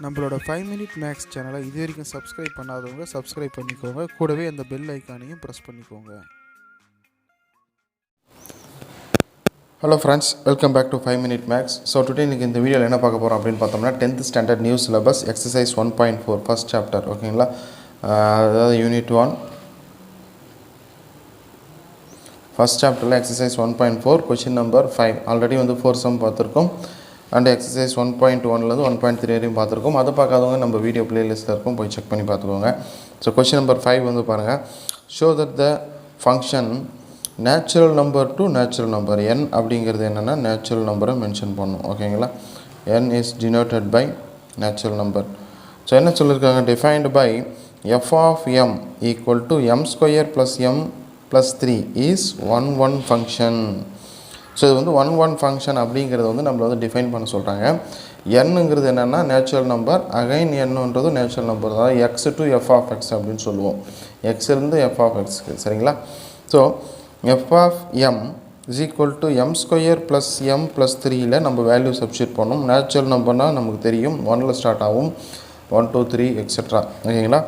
நம்மளோட 5 minute maths சேனலை இது வரைக்கும் சப்ஸ்கிரைப் பண்ணாதவங்க சப்ஸ்கிரைப் பண்ணிக்கோங்க. கூடவே அந்த பெல் ஐக்கானையும் ப்ரெஸ் பண்ணிக்கோங்க. Hello friends, welcome back to 5 minute maths. So today இன்றைக்கி இந்த வீடியோவில் என்ன பார்க்க போகிறோம் அப்படின்னு பார்த்தோம்னா 10th standard new syllabus exercise 1.4 first chapter. ஓகேங்களா, அதாவது யூனிட் 1 ஃபர்ஸ்ட் சாப்டரில் exercise 1.4 question number 5. Already 4 sum பார்த்துருக்கோம். அண்ட் எக்ஸசைஸ் 1.1லேருந்து 1.3 வரையும் பார்த்துருக்கோம். அதை பார்க்காதவங்க நம்ம வீடியோ பிளேலிஸ்ட்டில் இருக்கும், போய் செக் பண்ணி பார்த்துக்கோங்க. ஸோ கொஷின் நம்பர் 5 பாருங்கள். Show that the function natural number to natural number n அப்படிங்கிறது என்னென்னா நேச்சுரல் நம்பரை மென்ஷன் பண்ணணும். ஓகேங்களா, n is denoted by natural number. So என்ன சொல்லியிருக்காங்க, defined by f of m equal to m square plus m plus 3 is 1 function. So இது 1 function அப்படிங்கிறது நம்மளை டிஃபைன் பண்ண சொல்கிறாங்க. என்னங்கிறது என்னென்னா நேச்சுரல் நம்பர், அகைன் என்னன்றது நேச்சுரல் நம்பர், அதாவது x to f of x அப்படின்னு சொல்லுவோம். எக்ஸ்லேருந்து எஃப் ஆஃப் எக்ஸ்க்கு, சரிங்களா. So f of m is equal to m square plus m plus 3ல் நம்ம வேல்யூ சப்ஸ்டியூட் பண்ணணும். நேச்சுரல் நம்பர்னால் நமக்கு தெரியும் 1ல் ஸ்டார்ட் ஆகும், 1 2 3 எக்ஸெட்ரா. ஓகேங்களா,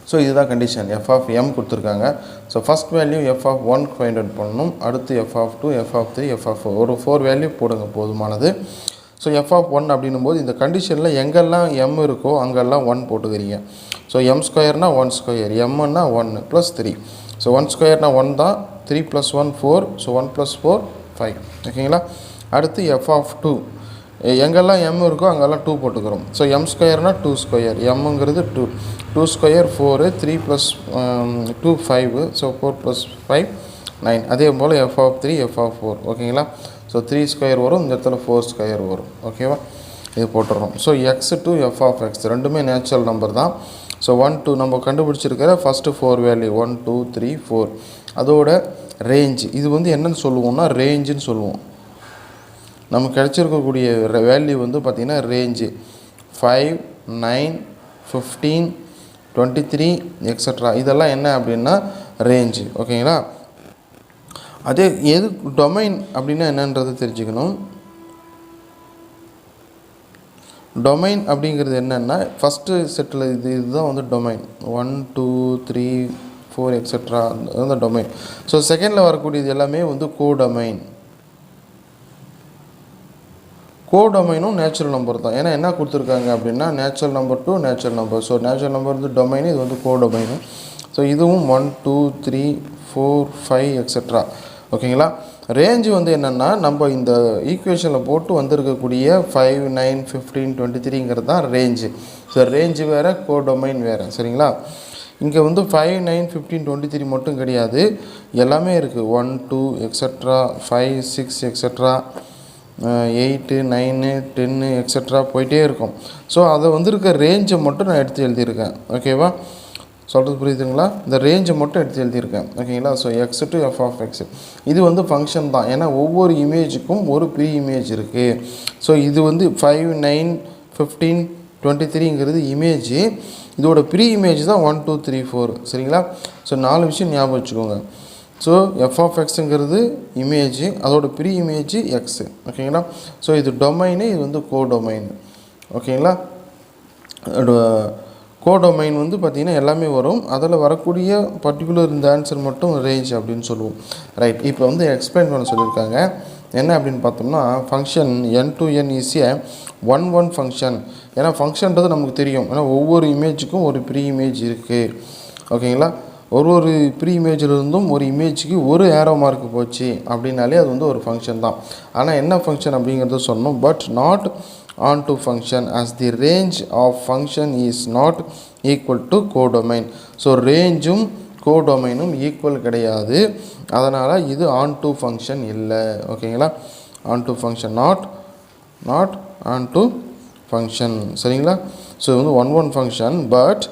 ஸோ இதுதான் கண்டிஷன். எஃப் ஆஃப் எம் கொடுத்துருக்காங்க. So first value f of 1 find out பண்ணணும். அடுத்து f of 2, f of 3, f of 4, ஒரு 4 வேல்யூ போடுங்க போதுமானது. ஸோ எஃப் ஆஃப் 1 அப்படின்னும் போது இந்த கண்டிஷனில் எங்கெல்லாம் எம் இருக்கோ அங்கெல்லாம் 1 போட்டுக்கிறீங்க. ஸோ எம் ஸ்கொயர்னால் 1 ஸ்கொயர், எம்னா 1 ப்ளஸ் 3. ஸோ 1 ஸ்கொயர்னால் 1 தான், 3 + 1 4, ஸோ 1 + 4 5. ஓகேங்களா, அடுத்து எஃப் ஆஃப் 2 எங்கெல்லாம் எம் இருக்கோ அங்கெல்லாம் 2 போட்டுக்கிறோம். ஸோ எம் ஸ்கொயர்னால் 2 ஸ்கொயர், எம்ங்கிறது 2 ஸ்கொயர் 4, 3 + 2 5, ஸோ 4 + 5 9. அதே போல் எஃப் ஆஃப் 3, எஃப் ஆஃப் 4. ஓகேங்களா, ஸோ 3 ஸ்கொயர் வரும், இந்த இடத்துல 4 ஸ்கொயர் வரும். ஓகேவா, இது போட்டுறோம். So x to f of x ரெண்டுமே நேச்சுரல் நம்பர் தான். ஸோ 1 2 நம்ம கண்டுபிடிச்சிருக்கிற ஃபஸ்ட்டு 4 வேல்யூ 1 2 3 4, அதோட ரேஞ்ச் இது என்னென்னு சொல்லுவோம்னா ரேஞ்சுன்னு சொல்லுவோம். நமக்கு கிடச்சிருக்கக்கூடிய வேல்யூ பார்த்திங்கன்னா ரேஞ்சு 5 9 15 23 எக்ஸட்ரா. இதெல்லாம் என்ன அப்படின்னா ரேஞ்சு. ஓகேங்களா, அதே எது டொமைன் அப்படின்னா என்னன்றது தெரிஞ்சுக்கணும். டொமைன் அப்படிங்கிறது என்னென்னா ஃபஸ்ட்டு செட்டில் இதுதான் டொமைன் 1 2 3 4 எக்ஸட்ரா, அதுதான் டொமைன். ஸோ செகண்டில் வரக்கூடியது எல்லாமே கோடொமைன். கோடொமைனும் நேச்சுரல் நம்பர் தான். ஏன்னா என்ன கொடுத்துருக்காங்க அப்படின்னா natural number to natural number. So natural number domain, இது கோடொமைனு. ஸோ இதுவும் 1 2 3 4 5 எக்ஸட்ரா. ஓகேங்களா, ரேஞ்சு என்னென்னா நம்ம இந்த ஈக்குவேஷனில் போட்டு வந்திருக்கக்கூடிய 5 9 15 23ங்கிறது தான் ரேஞ்சு. ஸோ ரேஞ்சு வேறு, கோடொமைன் வேறு, சரிங்களா. இங்கே 5 9 15 23 மட்டும் கிடையாது, எல்லாமே இருக்குது. 1 2 எக்ஸட்ரா 5 6 எக்ஸட்ரா 8 9 10 எக்ஸட்ரா போயிட்டே இருக்கும். ஸோ அதை இருக்க ரேஞ்சை மட்டும் நான் எடுத்து எழுதியிருக்கேன். ஓகேவா, சொல்கிறது புரியுதுங்களா? இந்த ரேஞ்சை மட்டும் எடுத்து எழுதியிருக்கேன். ஓகேங்களா, so x to f of x இது ஃபங்க்ஷன் தான். ஏன்னா ஒவ்வொரு இமேஜுக்கும் ஒரு ப்ரீ இமேஜ் இருக்குது. ஸோ இது 5 9 15 23ங்கிறது இமேஜு, இதோட ப்ரீ இமேஜ் தான் 1 2 3 4. சரிங்களா, ஸோ 4 விஷயம் ஞாபகம் வச்சுக்கோங்க. ஸோ எஃப் ஆஃப் எக்ஸுங்கிறது இமேஜு, அதோட ப்ரீ இமேஜு எக்ஸு. ஓகேங்களா, ஸோ இது டொமைனு, இது கோடொமைன். ஓகேங்களா, கோடொமைன் பார்த்திங்கன்னா எல்லாமே வரும், அதில் வரக்கூடிய பர்டிகுலர் இந்த ஆன்சர் மட்டும் ரேஞ்ச் அப்படின்னு சொல்லுவோம். ரைட், இப்போ எக்ஸ்பிளைன் பண்ண சொல்லியிருக்காங்க. என்ன அப்படின்னு பார்த்தோம்னா function n to n is a 1 function. ஏன்னா ஃபங்க்ஷன்றது நமக்கு தெரியும், ஏன்னா ஒவ்வொரு இமேஜுக்கும் ஒரு ப்ரீ இமேஜ் இருக்குது. ஓகேங்களா, ஒரு ப்ரீ இமேஜிலிருந்தும் ஒரு இமேஜுக்கு ஒரு ஏரோ மார்க் போச்சு அப்படின்னாலே அது ஒரு ஃபங்க்ஷன் தான். ஆனால் என்ன ஃபங்க்ஷன் அப்படிங்கிறத சொன்னோம், but not onto function as the range of function is not equal to codomain. So ரேஞ்சும் கோடொமைனும் ஈக்குவல் கிடையாது, அதனால் இது ஆன் டு ஃபங்க்ஷன் இல்லை. ஓகேங்களா, onto function, not onto function. சரிங்களா, so 1 function but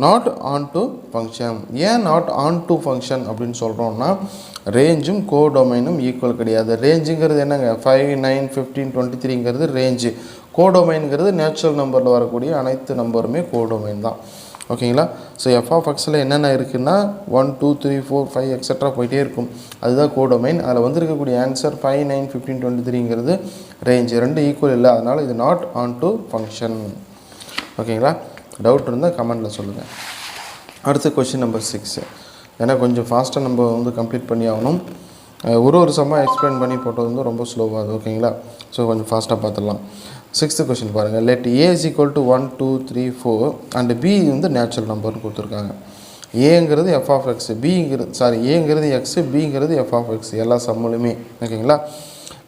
not onto function. ஏன் not onto function அப்படின்னு சொல்கிறோம்னா ரேஞ்சும் கோடொமைனும் ஈக்குவல் கிடையாது. ரேஞ்சுங்கிறது என்னங்க 5 9 15 23ங்கிறது ரேஞ்சு. கோடொமைனுங்கிறது நேச்சுரல் நம்பரில் வரக்கூடிய அனைத்து நம்பருமே கோடொமைன் தான். ஓகேங்களா. ஸோ எஃப் ஆஃப் எக்ஸில் என்னென்ன இருக்குன்னா 1 2 3 4 5 எக்ஸெட்ரா போயிட்டே இருக்கும். அதுதான் கோடொமைன். அதில் வந்திருக்கக்கூடிய ஆன்சர் 5 9 15 23ங்கிறது ரேஞ்ச். ரெண்டு ஈக்குவல் இல்லை, அதனால் இது நாட் ஆன் டு ஃபங்க்ஷன். ஓகேங்களா. டவுட் இருந்தால் கமெண்டில் சொல்லுங்கள். அடுத்து கொஷின் நம்பர் 6. ஏன்னா கொஞ்சம் ஃபாஸ்ட்டாக நம்ம வந்து கம்ப்ளீட் பண்ணி ஆகணும். ஒரு சம்மாக எக்ஸ்பிளைன் பண்ணி போட்டது வந்து ரொம்ப ஸ்லோவாகுது. ஓகேங்களா. ஸோ கொஞ்சம் ஃபாஸ்ட்டாக பார்த்துடலாம். 6th கொஷின் பாருங்கள். Let A is equal to 1 2 3 4 and B வந்து நேச்சுரல் நம்பர்னு கொடுத்துருக்காங்க. ஏங்கிறது எஃப் ஆஃப் எக்ஸ், ஏங்கிறது எக்ஸ், பிங்கிறது எஃப் ஆஃப் எக்ஸ் எல்லா சம்முலுமே. ஓகேங்களா.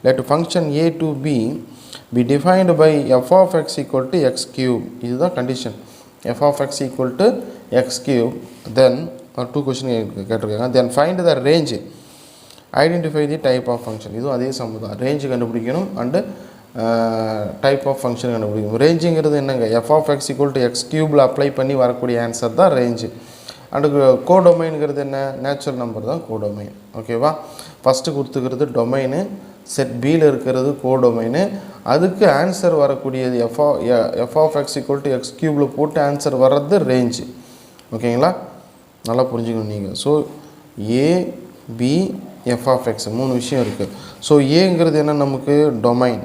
Let function A to B defined by F of X equal to X cube. இதுதான் condition. F of X equal to X cube. Then 2 question கேட்டிருக்காங்க. Then find the range, identify the type of function. இதுவும் அதே some தான். Range கண்டுபிடிக்கணும் and type of function கண்டுபிடிக்கணும். ரேஞ்சுங்கிறது என்னங்க, F of X equal to X கியூபில் apply பண்ணி வரக்கூடிய ஆன்சர் தான் ரேஞ்சு. அண்டு கோடொமைனுங்கிறது என்ன, நேச்சுரல் நம்பர் தான் கோடொமைன். ஓகேவா. ஃபஸ்ட்டு கொடுத்துக்கிறது டொமைனு, செட் பியில் இருக்கிறது கோடொமைனு. அதுக்கு ஆன்சர் வரக்கூடியது F of X equal to X கியூபில் போட்டு ஆன்சர் வர்றது ரேஞ்சு. ஓகேங்களா. நல்லா புரிஞ்சுக்கணும் நீங்கள். So A B F of X 3 விஷயம் இருக்குது. ஸோ ஏங்கிறது என்ன, நமக்கு டொமைன்.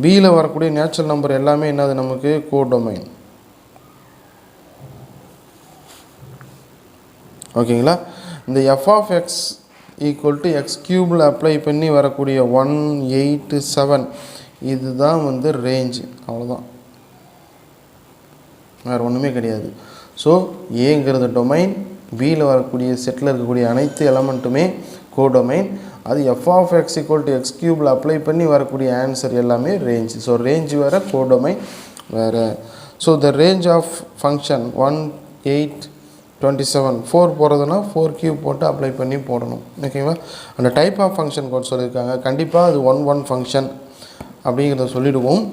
பியில் வரக்கூடிய நேச்சுரல் நம்பர் எல்லாமே என்னது, நமக்கு கோடொமைன். ஓகேங்களா. இந்த F of X equal to X கியூபில் அப்ளை பண்ணி வரக்கூடிய 1 8 7 இதுதான் வந்து ரேஞ்சு. அவ்வளோதான், வேறு ஒன்றுமே கிடையாது. ஸோ ஏங்கிறது டொமைன், பியில் வரக்கூடிய செட்டில் இருக்கக்கூடிய அனைத்து எலமெண்ட்டுமே கோடொமைன். அது F of X equal to X கியூபில் அப்ளை பண்ணி வரக்கூடிய ஆன்சர் எல்லாமே ரேஞ்ச். ஸோ ரேஞ்ச் வேறு, கோடொமைன் வேறு. So the range of function 1 8 27 4 போகிறதுனா 4 கியூப் போட்டு அப்ளை பண்ணி போடணும். ஓகேவா. அந்த டைப் ஆஃப் ஃபங்க்ஷன் கோட் சொல்லியிருக்காங்க. கண்டிப்பாக அது 1 1 ஃபங்க்ஷன் அப்படிங்கிறத சொல்லிவிடுவோம்.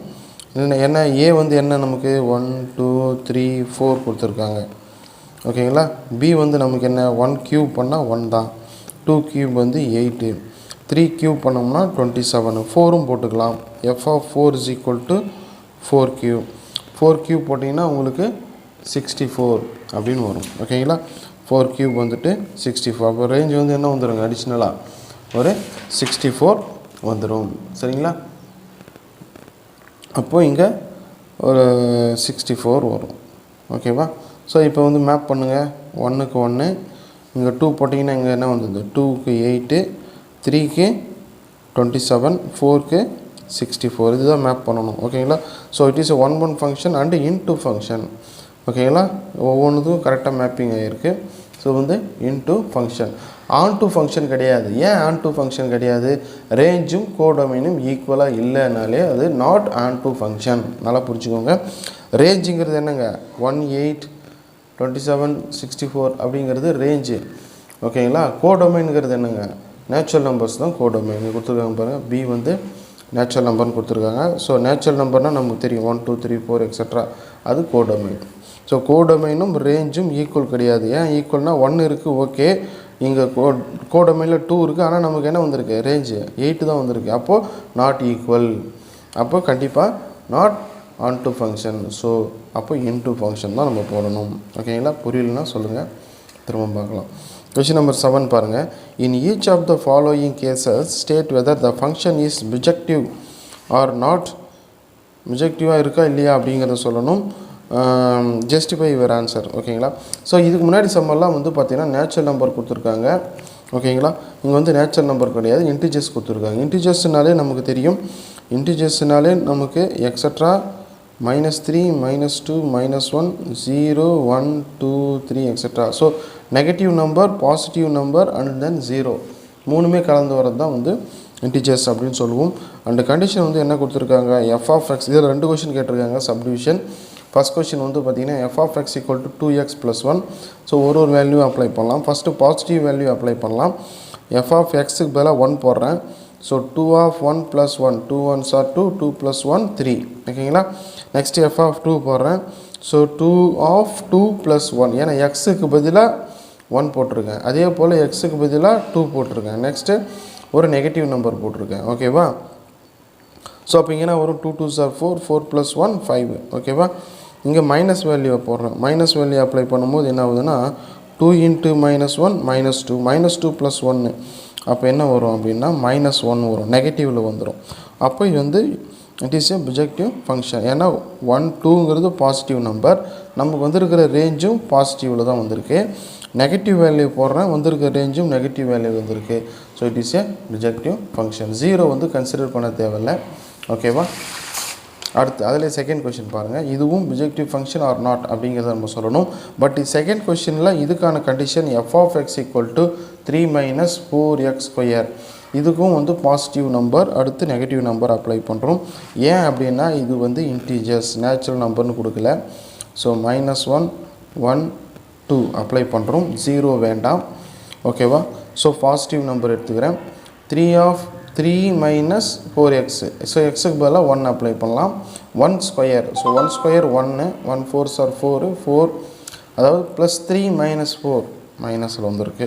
என்ன ஏ வந்து என்ன, நமக்கு 1 2 3 4 கொடுத்துருக்காங்க. ஓகேங்களா. பி வந்து நமக்கு என்ன, 1 கியூப் பண்ணால் 1 தான், 2 கியூப் வந்து 8, 3 கியூப் பண்ணோம்னா 27, 4ம் போட்டுக்கலாம். F of 4 is equal to 4 cube. 4 cube போட்டிங்கன்னா உங்களுக்கு 64 அப்படின்னு வரும். ஓகேங்களா. 4 கியூப் வந்துட்டு 64. அப்போ ரேஞ்ச் வந்து என்ன வந்துடுங்க, அடிஷ்னலாக ஒரு 64 வந்துடும். சரிங்களா. அப்போது இங்கே ஒரு 64 வரும். ஓகேவா. ஸோ இப்போ வந்து மேப் பண்ணுங்கள். 1க்கு 1, இங்கே 2 போட்டிங்கன்னா இங்கே என்ன வந்தது, 2க்கு 8, 3க்கு 27, 4க்கு 64. இதுதான் மேப் பண்ணணும். ஓகேங்களா. So it is 1 1 function and into function. ஓகேங்களா. ஒவ்வொன்றுக்கும் கரெக்டாக மேப்பிங் ஆகிருக்கு. ஸோ வந்து into function, onto function கிடையாது. ஏன் ஆன் டூ ஃபங்க்ஷன் கிடையாது, ரேஞ்சும் கோடொமைனும் ஈக்குவலாக இல்லைனாலே அது நாட் ஆன் டூ ஃபங்க்ஷன். நல்லா புரிஞ்சுக்கோங்க. ரேஞ்சுங்கிறது என்னங்க, 1 8 27 64 அப்படிங்கிறது ரேஞ்சு. ஓகேங்களா. கோடொமைனுங்கிறது என்னங்க, நேச்சுரல் நம்பர்ஸ் தான் கோடொமைன். கொடுத்துருக்காங்க பாருங்கள், பி வந்து நேச்சுரல் நம்பர்னு கொடுத்துருக்காங்க. ஸோ நேச்சுரல் நம்பர்னால் நமக்கு தெரியும் 1 2 3 4 எக்ஸெட்ரா, அது கோடொமைன். ஸோ கோடொமைனும் ரேஞ்சும் ஈக்குவல் கிடையாது. ஏன் ஈக்குவல்னால் 1 இருக்குது, ஓகே. இங்கே கோடொமைனில் 2 இருக்குது, ஆனால் நமக்கு என்ன வந்திருக்கு, ரேஞ்சு 8 தான் வந்திருக்கு. அப்போது நாட் ஈக்குவல். அப்போ கண்டிப்பாக not onto function. So அப்போ இன்டூ ஃபங்க்ஷன் தான் நம்ம போடணும். ஓகேங்களா. புரியலன்னா சொல்லுங்கள், திரும்ப பார்க்கலாம். கொஷின் நம்பர் 7 பாருங்கள். In each of the following cases state whether the function is bijective or not. பிஜெக்டிவாக இருக்கா இல்லையா அப்படிங்கிறத சொல்லணும். Justify your answer. ஓகேங்களா. ஸோ இதுக்கு முன்னாடி சம்மெல்லாம் வந்து பார்த்திங்கன்னா நேச்சுரல் நம்பர் கொடுத்துருக்காங்க. ஓகேங்களா. இங்கே வந்து நேச்சுரல் நம்பர் கிடையாது, இன்டிஜர்ஸ் கொடுத்துருக்காங்க. இன்டிஜர்ஸ்னாலே நமக்கு தெரியும், இன்டிஜர்ஸ்னாலே நமக்கு extra -3 -2 -1 0 1 2 3 extra. So negative number, positive number and then 0 மூணுமே கலந்து வரது தான் வந்து இன்டிஜர்ஸ் அப்படின்னு சொல்லுவோம். அண்ட் கண்டிஷன் வந்து என்ன கொடுத்துருக்காங்க, எஃப் ஆஃப் எக்ஸ். இதில் 2 கொஷின் கேட்டிருக்காங்க, சப்டிவிஷன். ஃபஸ்ட் கொஷின் வந்து பார்த்திங்கன்னா f of X equal to 2x + 1. So ஒரு வேல்யூ அப்ளை பண்ணலாம். ஃபஸ்ட்டு பாசிட்டிவ் வேல்யூ அப்ளை பண்ணலாம். எஃப் ஆஃப் எக்ஸுக்கு பதிலாக 1 போடுறேன். So 2 of 1 + 1, 2 1s are 2, 2 + 1 3. ஓகேங்களா. நெக்ஸ்ட் எஃப் ஆஃப் 2 போடுறேன். ஸோ 2 of 2 + 1, ஏன்னா எக்ஸுக்கு பதிலாக 1 போட்டிருக்கேன். அதே போல் எக்ஸுக்கு பதிலாக 2 போட்டிருக்கேன். நெக்ஸ்ட்டு ஒரு நெகட்டிவ் நம்பர் போட்டிருக்கேன். ஓகேவா. ஸோ அப்போ இங்கே வரும் 2 2s are 4, 4 + 1 5. ஓகேவா? இங்கே மைனஸ் வேல்யூவை போடுறேன். மைனஸ் வேல்யூ அப்ளை பண்ணும்போது என்ன ஆகுதுன்னா 2 × -1 -2 -2 + 1. அப்போ என்ன வரும் அப்படின்னா -1 வரும், நெகட்டிவில் வந்துடும். அப்போ இது வந்து it is a bijective function. ஏன்னா 1 2ங்கிறது பாசிட்டிவ் நம்பர், நமக்கு வந்திருக்கிற ரேஞ்சும் பாசிட்டிவில் தான் வந்திருக்கு. நெகட்டிவ் வேல்யூ போடுறேன், வந்திருக்கிற ரேஞ்சும் நெகட்டிவ் வேல்யூ வந்திருக்கு. So it is a bijective function. 0 வந்து கன்சிடர் பண்ண தேவையில்லை. ஓகேவா? அடுத்து அதில் செகண்ட் கொஷின் பாருங்கள். இதுவும் பிஜெக்டிவ் ஃபங்க்ஷன் ஆர் நாட் அப்படிங்கிறத நம்ம சொல்லணும். பட் செகண்ட் கொஷினில் இதுக்கான கண்டிஷன் f(x) = 3 - 4x². இதுக்கும் வந்து பாசிட்டிவ் நம்பர் அடுத்து நெகட்டிவ் நம்பர் அப்ளை பண்ணுறோம். ஏன் அப்படின்னா இது வந்து இன்டீஜர்ஸ், நேச்சுரல் நம்பர்னு கொடுக்கல. ஸோ -1 1 2 அப்ளை பண்ணுறோம், 0 வேண்டாம். ஓகேவா? ஸோ பாசிட்டிவ் நம்பர் எடுத்துக்கிறேன். 3 - 4x. ஸோ எக்ஸுக்கு பதிலாக 1 அப்ளை பண்ணலாம். 1². ஸோ 1² 1, 1 4s are 4, 4 அதாவது +3 - 4 மைனஸில் வந்திருக்கு.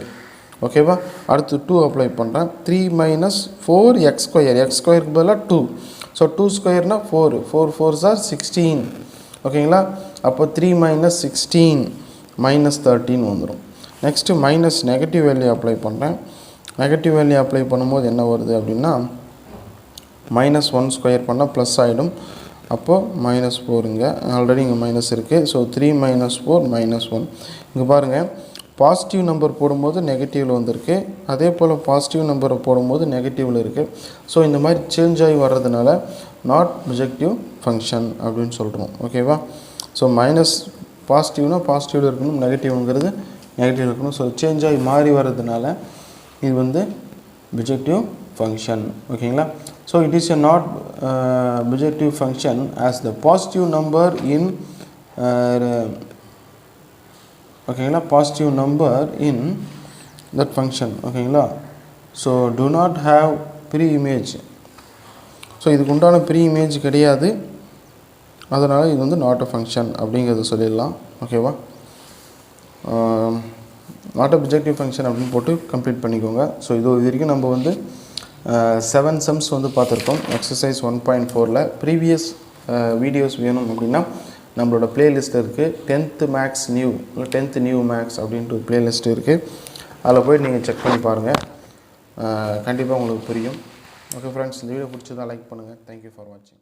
ஓகேவா? அடுத்து 2 அப்ளை பண்ணுறேன். 3 - 4x². x²க்கு பதிலாக 2. So 2² 4, 4 4s are 16. ஓகேங்களா? அப்போ 3 - 16 -13 வந்துடும். Next minus negative value apply பண்ணுறேன். நெகட்டிவ் வேல்யூ அப்ளை பண்ணும்போது என்ன வருது அப்படின்னா -1² பண்ணால் ப்ளஸ் ஆகிடும். அப்போது -4ங்க, ஆல்ரெடி இங்கே மைனஸ் இருக்குது. ஸோ 3 - 4 -1. இங்கே பாருங்கள், பாசிட்டிவ் நம்பர் போடும்போது நெகட்டிவில் வந்திருக்கு, அதே போல் பாசிட்டிவ் நம்பரை போடும்போது நெகட்டிவில் இருக்குது. ஸோ இந்த மாதிரி சேஞ்ச் ஆகி வர்றதுனால நாட் பிஜெக்டிவ் ஃபங்க்ஷன் அப்படின்னு சொல்கிறோம். ஓகேவா? ஸோ மைனஸ் பாசிட்டிவ்னா பாசிட்டிவில் இருக்கணும், நெகட்டிவ்ங்கிறது நெகட்டிவ் இருக்கணும். ஸோ சேஞ்ச் ஆகி மாறி வர்றதுனால இது வந்து பிஜெக்டிவ் ஃபங்க்ஷன். ஓகேங்களா? So it is a not bijective function as the positive number in ஓகேங்களா, positive number in that function. ஓகேங்களா? So to not have pre image. So இதுக்கு உண்டான ப்ரீ இமேஜ் கிடையாது, அதனால் இது வந்து நாட் அ ஃபங்க்ஷன் அப்படிங்கிறத சொல்லிடலாம். ஓகேவா? நாட் அ பிஜெக்டிவ் ஃபங்க்ஷன் அப்படின்னு போட்டு கம்ப்ளீட் பண்ணிக்கோங்க. ஸோ இது வரைக்கும் நம்ம வந்து 7 சம்ஸ் வந்து பார்த்துருக்கோம் எக்ஸசைஸ் 1.4ல். ப்ரீவியஸ் வீடியோஸ் வேணும் அப்படின்னா நம்மளோட ப்ளேலிஸ்ட் இருக்குது. 10th மேக்ஸ் நியூ இல்லை 10th நியூ மேக்ஸ் அப்படின்ட்டு ஒரு ப்ளேலிஸ்ட் இருக்குது. அதில் போய் நீங்கள் செக் பண்ணி பாருங்கள், கண்டிப்பாக உங்களுக்கு புரியும். ஓகே ஃப்ரெண்ட்ஸ், இந்த வீடியோ பிடிச்சதா லைக் பண்ணுங்கள். தேங்க்யூ ஃபார் வாட்சிங்.